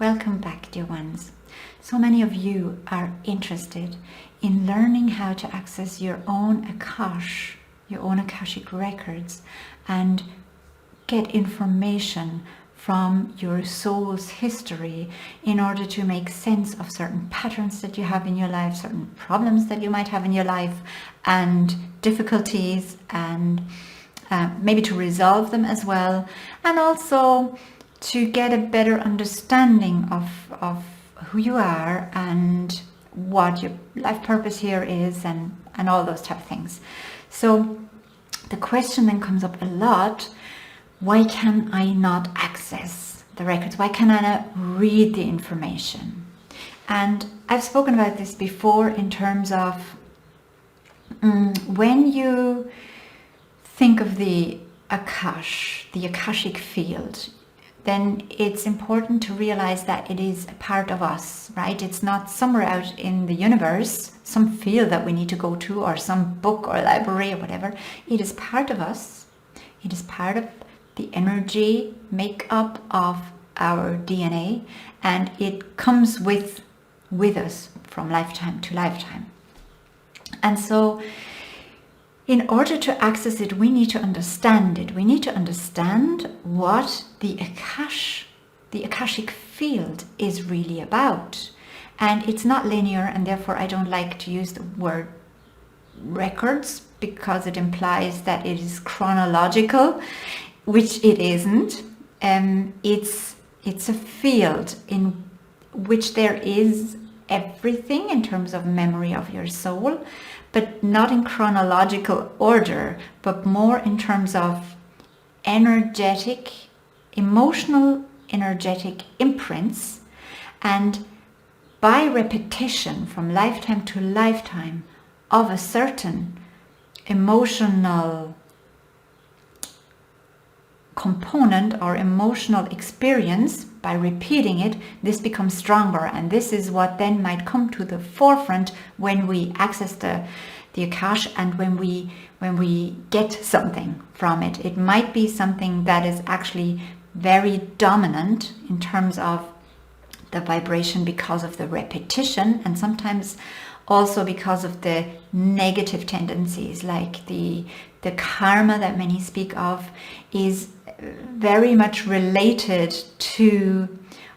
Welcome back, dear ones. So many of you are interested in learning how to access your own Akash, your own Akashic Records, and get information from your soul's history in order to make sense of certain patterns that you have in your life, certain problems that you might have in your life, and difficulties, and maybe to resolve them as well, and also to get a better understanding of who you are and what your life purpose here is, and all those type of things. So the question then comes up a lot: why can I not access the records? Why can I not read the information? And I've spoken about this before in terms of when you think of the Akash, the Akashic Field, then it's important to realize that it is a part of us, right? It's not somewhere out in the universe, some field that we need to go to, or some book or library or whatever. It is part of us. It is part of the energy makeup of our DNA, and it comes with us from lifetime to lifetime. And so in order to access it, we need to understand it. We need to understand what the Akashic Field is really about. And it's not linear, and therefore I don't like to use the word records because it implies that it is chronological, which it isn't. It's a field in which there is everything in terms of memory of your soul, but not in chronological order, but more in terms of energetic, emotional, energetic imprints. And by repetition from lifetime to lifetime of a certain emotional component or emotional experience, by repeating it, this becomes stronger, and this is what then might come to the forefront when we access the Akash, and when we get something from it. It might be something that is actually very dominant in terms of the vibration because of the repetition, and sometimes also because of the negative tendencies, like the karma that many speak of is very much related to,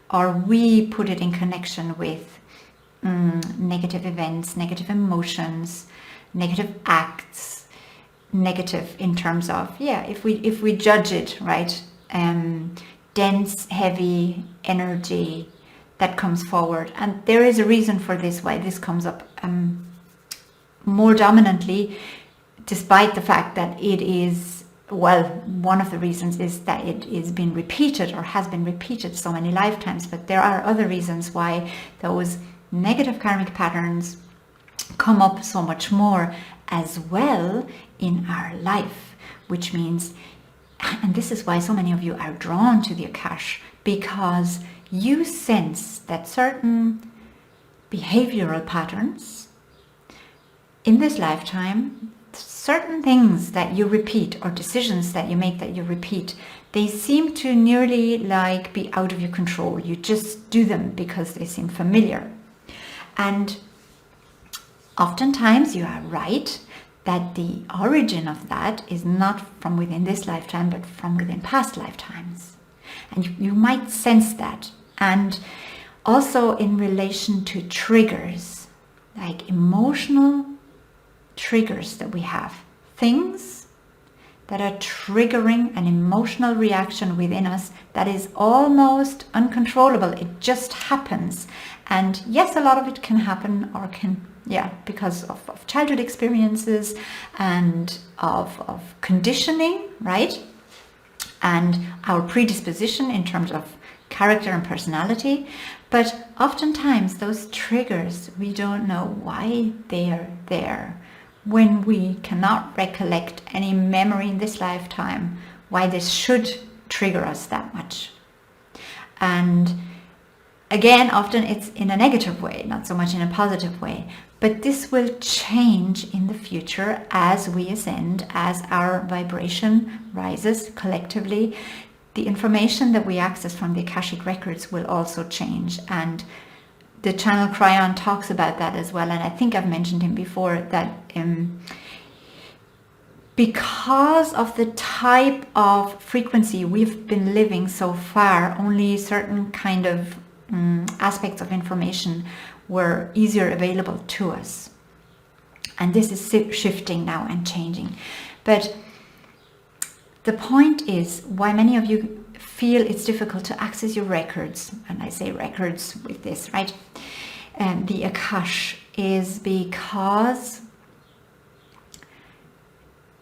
or we put it in connection with negative events, negative emotions, negative acts, negative in terms of, if we judge it, right, dense, heavy energy that comes forward. And there is a reason for this, why this comes up more dominantly, despite the fact that it is, well, one of the reasons is that it is being repeated, or has been repeated so many lifetimes. But there are other reasons why those negative karmic patterns come up so much more as well in our life, which means, and this is why so many of you are drawn to the Akash, because you sense that certain behavioral patterns in this lifetime, certain things that you repeat, or decisions that you make that you repeat, they seem to nearly like be out of your control. You just do them because they seem familiar. And oftentimes you are right that the origin of that is not from within this lifetime, but from within past lifetimes. And you might sense that. And also in relation to triggers, like emotional triggers that we have, things that are triggering an emotional reaction within us that is almost uncontrollable. It just happens. And yes, a lot of it can happen, or can, because of childhood experiences and of conditioning, right? And our predisposition in terms of character and personality. But oftentimes those triggers, we don't know why they are there, when we cannot recollect any memory in this lifetime, why this should trigger us that much. And again, often it's in a negative way, not so much in a positive way. But this will change in the future as we ascend, as our vibration rises collectively. the information that we access from the Akashic Records will also change. And the channel Cryon talks about that as well. And I think I've mentioned him before, that because of the type of frequency we've been living so far, only certain kind of aspects of information were easier available to us. And this is shifting now and changing. But the point is, why many of you feel it's difficult to access your records, and I say records with this, right? The Akash, is because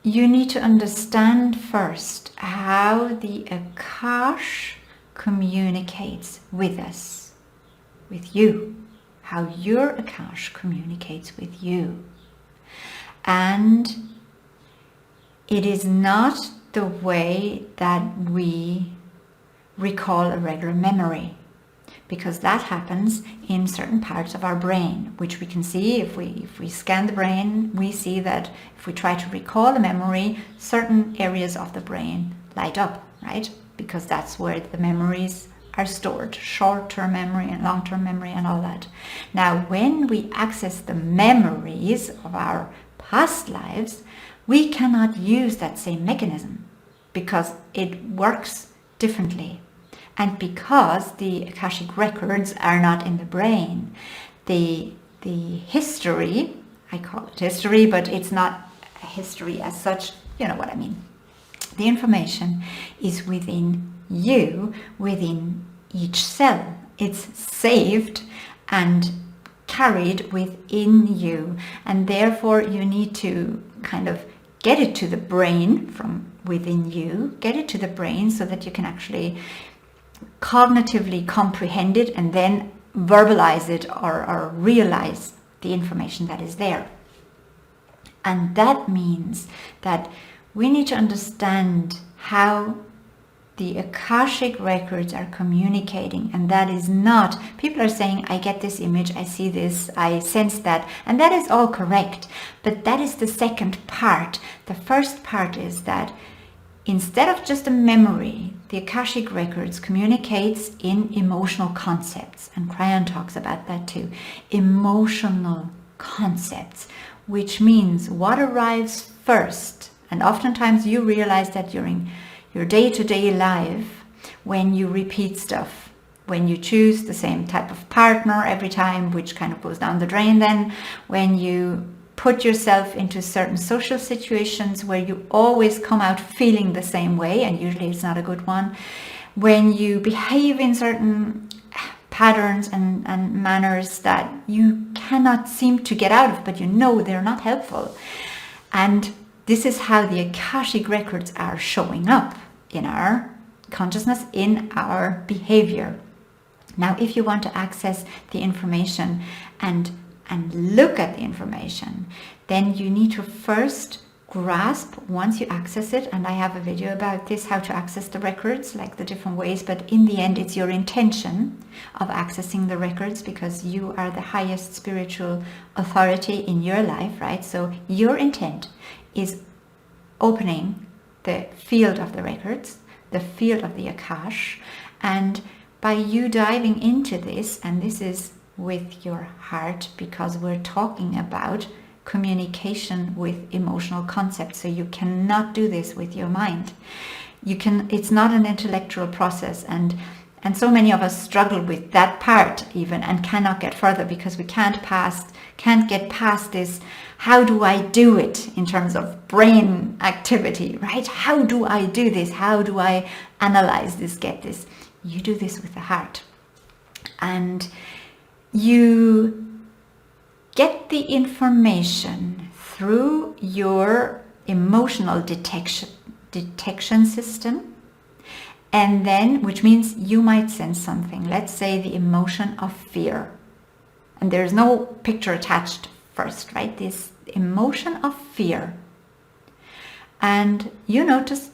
you need to understand first how the Akash communicates with us, with you, how your Akash communicates with you. And it is not the way that we recall a regular memory, because that happens in certain parts of our brain, which we can see if we scan the brain. We see that if we try to recall a memory, certain areas of the brain light up, right? Because that's where the memories are stored, short-term memory and long-term memory and all that. Now, when we access the memories of our past lives, we cannot use that same mechanism because it works differently. And because the Akashic Records are not in the brain, the history, I call it history, but it's not a history as such, you know what I mean. The information is within you, within each cell. It's saved and carried within you, and therefore you need to kind of get it to the brain from within you, get it to the brain so that you can actually cognitively comprehend it and then verbalize it or realize the information that is there. And that means that we need to understand how the Akashic Records are communicating, and that is not, people are saying, I get this image, I see this, I sense that, and that is all correct, but that is the second part. The first part is that instead of just a memory, the Akashic Records communicates in emotional concepts, and Cryon talks about that too. Emotional concepts, which means what arrives first, and oftentimes you realize that during your day-to-day life, when you repeat stuff, when you choose the same type of partner every time, which kind of goes down the drain then, when you put yourself into certain social situations where you always come out feeling the same way, and usually it's not a good one, when you behave in certain patterns and manners that you cannot seem to get out of, but you know they're not helpful. And this is how the Akashic Records are showing up in our consciousness, in our behavior. Now, if you want to access the information and look at the information, then you need to first grasp, once you access it, and I have a video about this, how to access the records, like the different ways, but in the end it's your intention of accessing the records, because you are the highest spiritual authority in your life, right? So your intent is opening the field of the records, the field of the Akash, and by you diving into this, and this is with your heart, because we're talking about communication with emotional concepts, so you cannot do this with your mind. It's not an intellectual process, and so many of us struggle with that part even and cannot get further because we can't get past this. How do I do it in terms of brain activity, right? How do I do this? How do I analyze this, get this? You do this with the heart, and you get the information through your emotional detection system, and then, which means you might sense something, let's say the emotion of fear, and there's no picture attached first, right? This emotion of fear, and you notice,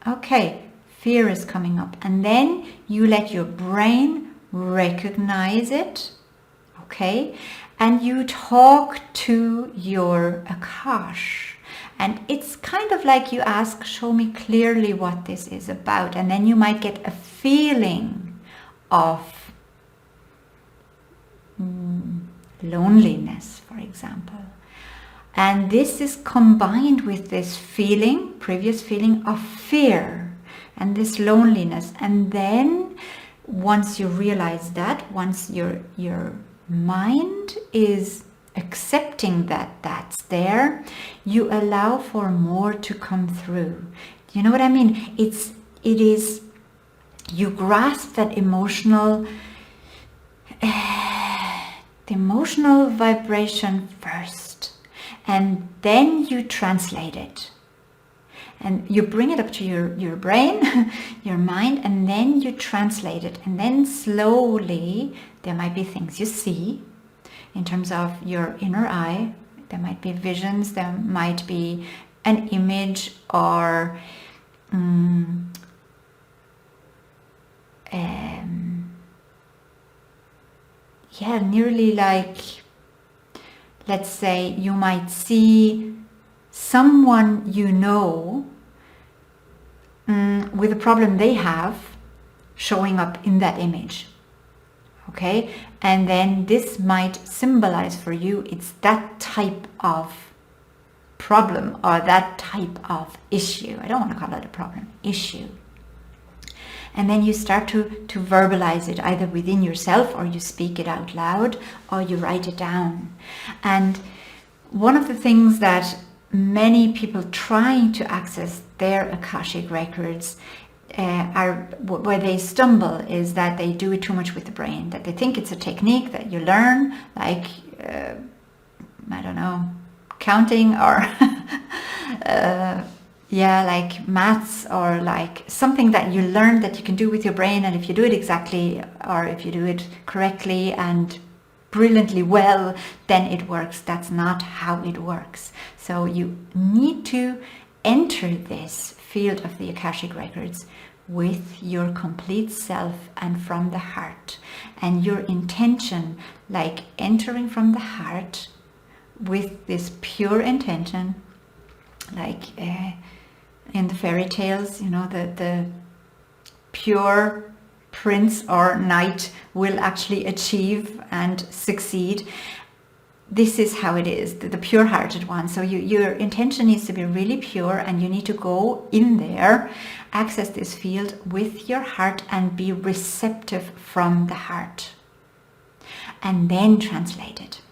okay, fear is coming up, and then you let your brain recognize it, okay, and you talk to your Akash, And it's kind of like you ask, show me clearly what this is about. And then you might get a feeling of loneliness, for example. And this is combined with this feeling, previous feeling of fear and this loneliness. And then once you realize that, once your mind is accepting that that's there, you allow for more to come through. You know what I mean? It is, you grasp that emotional, the emotional vibration first, and then you translate it. And you bring it up to your brain, your mind, and then you translate it. And then slowly, there might be things you see in terms of your inner eye. There might be visions, there might be an image, or nearly like, let's say you might see someone you know with a problem they have showing up in that image. Okay, and then this might symbolize for you it's that type of problem or that type of issue. I don't want to call it a problem, issue. And then you start to verbalize it either within yourself, or you speak it out loud, or you write it down. And one of the things that many people trying to access their Akashic records where they stumble is that they do it too much with the brain, that they think it's a technique that you learn, like I don't know, counting, or like maths, or like something that you learn that you can do with your brain, and if you do it exactly, or if you do it correctly and brilliantly well, then it works. That's not how it works. So you need to enter this field of the Akashic records with your complete self and from the heart, and your intention, like entering from the heart with this pure intention, like in the fairy tales, you know, the pure prince or knight will actually achieve and succeed. This is how it is, the pure-hearted one. So your intention needs to be really pure, and you need to go in there, access this field with your heart, and be receptive from the heart, and then translate it.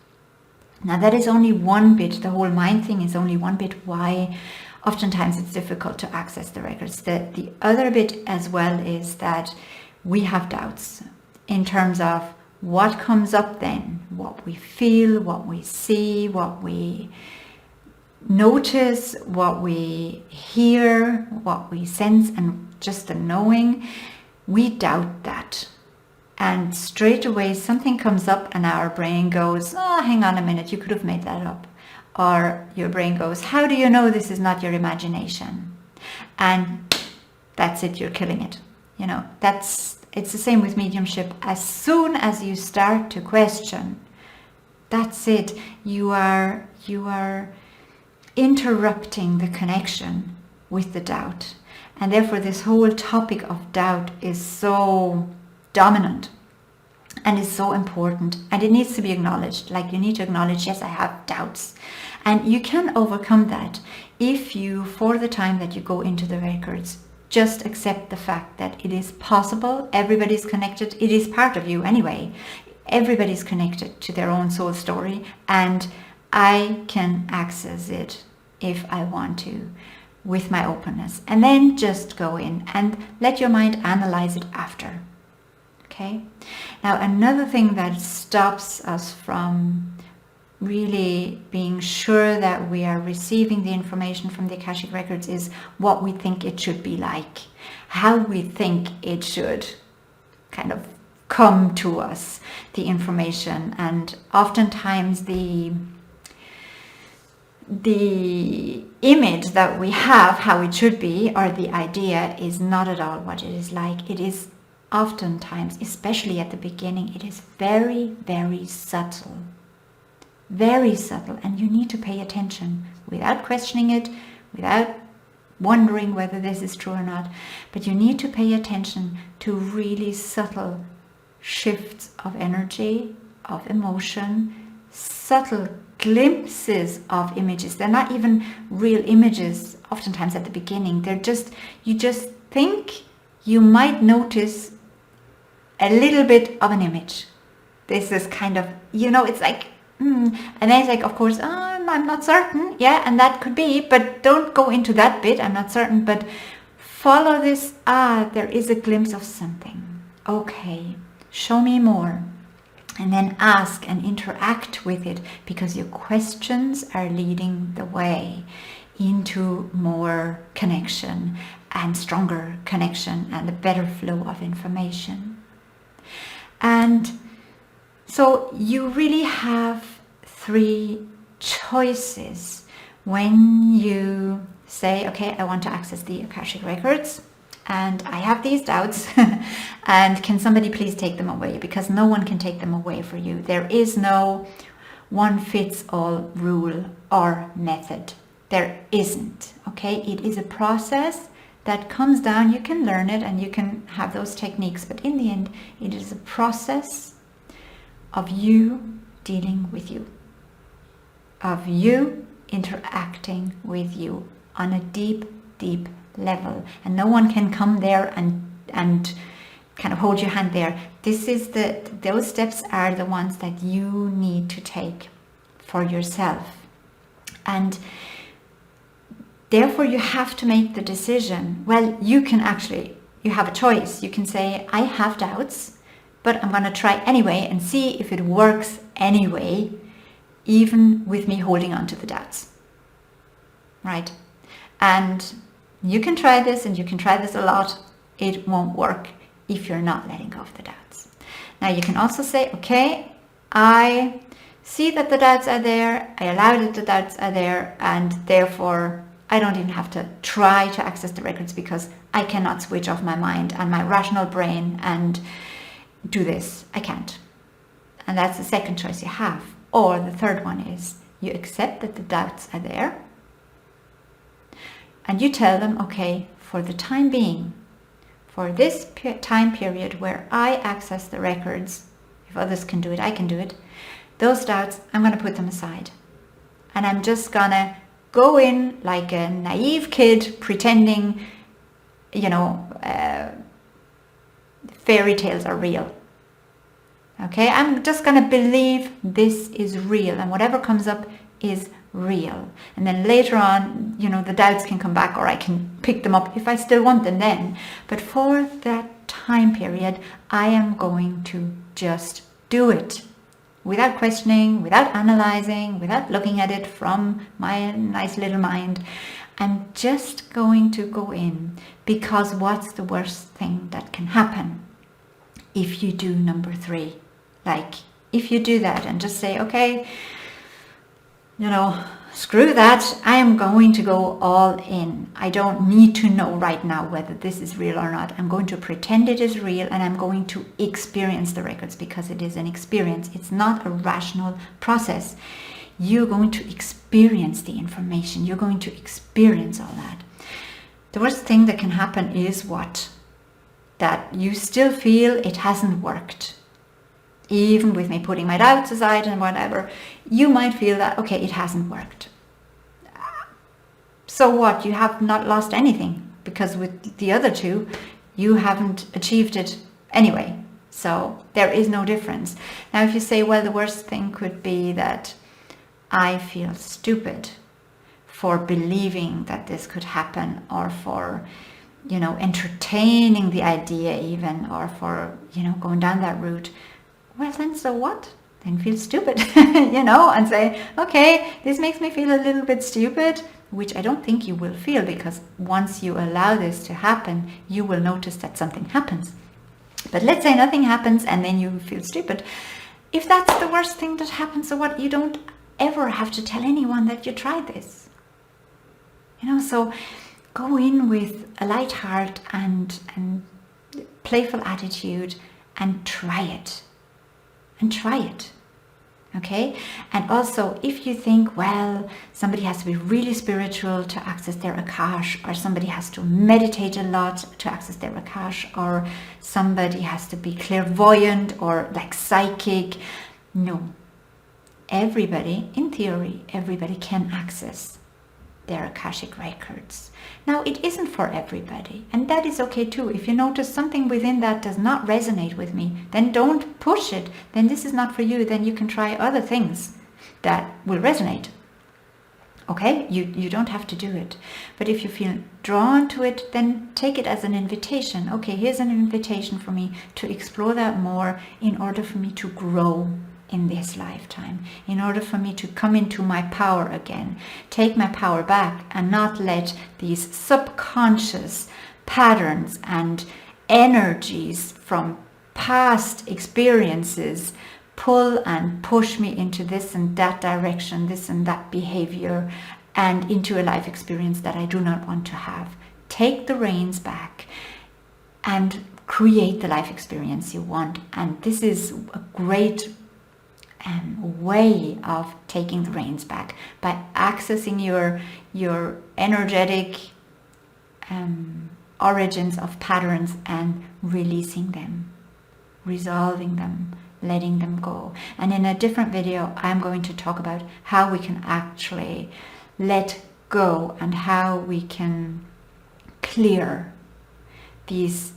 Now that is only one bit. The whole mind thing is only one bit why oftentimes it's difficult to access the records. The other bit as well is that we have doubts in terms of what comes up then, what we feel, what we see, what we notice, what we hear, what we sense, and just the knowing. We doubt that. And straight away something comes up and our brain goes, oh, hang on a minute, you could have made that up. Or your brain goes, how do you know this is not your imagination? And that's it, you're killing it. You know, it's the same with mediumship. As soon as you start to question, that's it. You are interrupting the connection with the doubt. And therefore this whole topic of doubt is so dominant and is so important, and it needs to be acknowledged. Like, you need to acknowledge, yes, I have doubts, and you can overcome that if you, for the time that you go into the records, just accept the fact that it is possible. Everybody's connected. It is part of you anyway. Everybody's connected to their own soul story, and I can access it if I want to, with my openness. And then just go in and let your mind analyze it after. Okay? Now, another thing that stops us from really being sure that we are receiving the information from the Akashic records is what we think it should be like, how we think it should kind of come to us, the information. And oftentimes the image that we have, how it should be, or the idea, is not at all what it is like. It is oftentimes, especially at the beginning, it is very, very subtle. Very subtle, and you need to pay attention without questioning it, without wondering whether this is true or not. But you need to pay attention to really subtle shifts of energy, of emotion, subtle glimpses of images. They're not even real images oftentimes at the beginning. They're just, you just think you might notice a little bit of an image. This is kind of, it's like, and then it's like, of course, I'm not certain. Yeah, and that could be, but don't go into that bit. I'm not certain, but follow this. There is a glimpse of something. Okay, show me more. And then ask and interact with it, because your questions are leading the way into more connection and stronger connection and a better flow of information. And so you really have 3 choices when you say, okay, I want to access the Akashic Records and I have these doubts and can somebody please take them away? Because no one can take them away for you. There is no one-fits-all rule or method. There isn't, okay? It is a process that comes down. You can learn it and you can have those techniques, but in the end, it is a process of you dealing with you, of you interacting with you on a deep, deep level. And no one can come there and kind of hold your hand there. Those steps are the ones that you need to take for yourself. And therefore you have to make the decision. Well, you have a choice. You can say, I have doubts, but I'm going to try anyway and see if it works anyway, even with me holding on to the doubts. Right? And you can try this, and you can try this a lot. It won't work if you're not letting go of the doubts. Now you can also say, okay, I see that the doubts are there. I allow that the doubts are there, and therefore I don't even have to try to access the records because I cannot switch off my mind and my rational brain and do this. I can't. And that's the second choice you have. Or the third one is you accept that the doubts are there and you tell them, okay, for the time being, for this time period where I access the records, if others can do it, I can do it, those doubts, I'm going to put them aside. And I'm just going to go in like a naive kid pretending, fairy tales are real. Okay, I'm just going to believe this is real, and whatever comes up is real. And then later on, the doubts can come back, or I can pick them up if I still want them then. But for that time period, I am going to just do it without questioning, without analyzing, without looking at it from my nice little mind. I'm just going to go in, because what's the worst thing that can happen if you do number 3? Like, if you do that and just say, okay, screw that, I am going to go all in. I don't need to know right now whether this is real or not. I'm going to pretend it is real, and I'm going to experience the records, because it is an experience. It's not a rational process. You're going to experience the information. You're going to experience all that. The worst thing that can happen is what? That you still feel it hasn't worked. Even with me putting my doubts aside and whatever, you might feel that, okay, it hasn't worked. So what? You have not lost anything, because with the other 2, you haven't achieved it anyway. So there is no difference. Now, if you say, well, the worst thing could be that I feel stupid for believing that this could happen, or for, entertaining the idea even, or for, going down that route. Well, then so what? Then feel stupid, and say, okay, this makes me feel a little bit stupid, which I don't think you will feel, because once you allow this to happen, you will notice that something happens. But let's say nothing happens and then you feel stupid. If that's the worst thing that happens, so what? You don't ever have to tell anyone that you tried this. So go in with a light heart and playful attitude and try it. And try it. Okay, and also if you think, well, somebody has to be really spiritual to access their Akash, or somebody has to meditate a lot to access their Akash, or somebody has to be clairvoyant or like psychic. No, everybody, in theory, everybody can access their Akashic records. Now, it isn't for everybody, and that is okay too. If you notice something within that does not resonate with me, then don't push it. Then this is not for you. Then you can try other things that will resonate. Okay, you don't have to do it. But if you feel drawn to it, then take it as an invitation. Okay, here's an invitation for me to explore that more in order for me to grow in this lifetime, in order for me to come into my power again, take my power back, and not let these subconscious patterns and energies from past experiences pull and push me into this and that direction, this and that behavior, and into a life experience that I do not want to have. Take the reins back and create the life experience you want. And this is a great way of taking the reins back, by accessing your energetic origins of patterns and releasing them, resolving them, letting them go. And in a different video, I'm going to talk about how we can actually let go and how we can clear these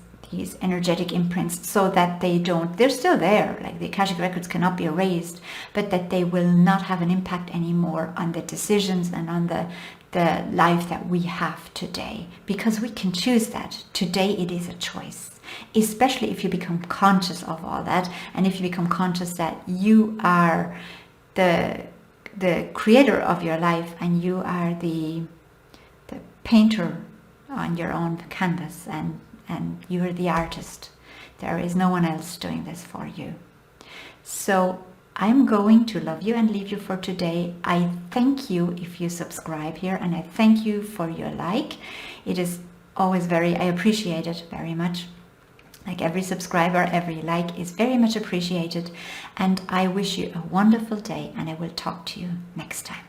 energetic imprints so that they're still there, like the Akashic records cannot be erased, but that they will not have an impact anymore on the decisions and on the life that we have today, because we can choose that. Today it is a choice, especially if you become conscious of all that, and if you become conscious that you are the creator of your life, and you are the painter on your own canvas, and you're the artist. There is no one else doing this for you. So I'm going to love you and leave you for today. I thank you if you subscribe here, and I thank you for your like. It is always I appreciate it very much. Like every subscriber, every like is very much appreciated. And I wish you a wonderful day, and I will talk to you next time.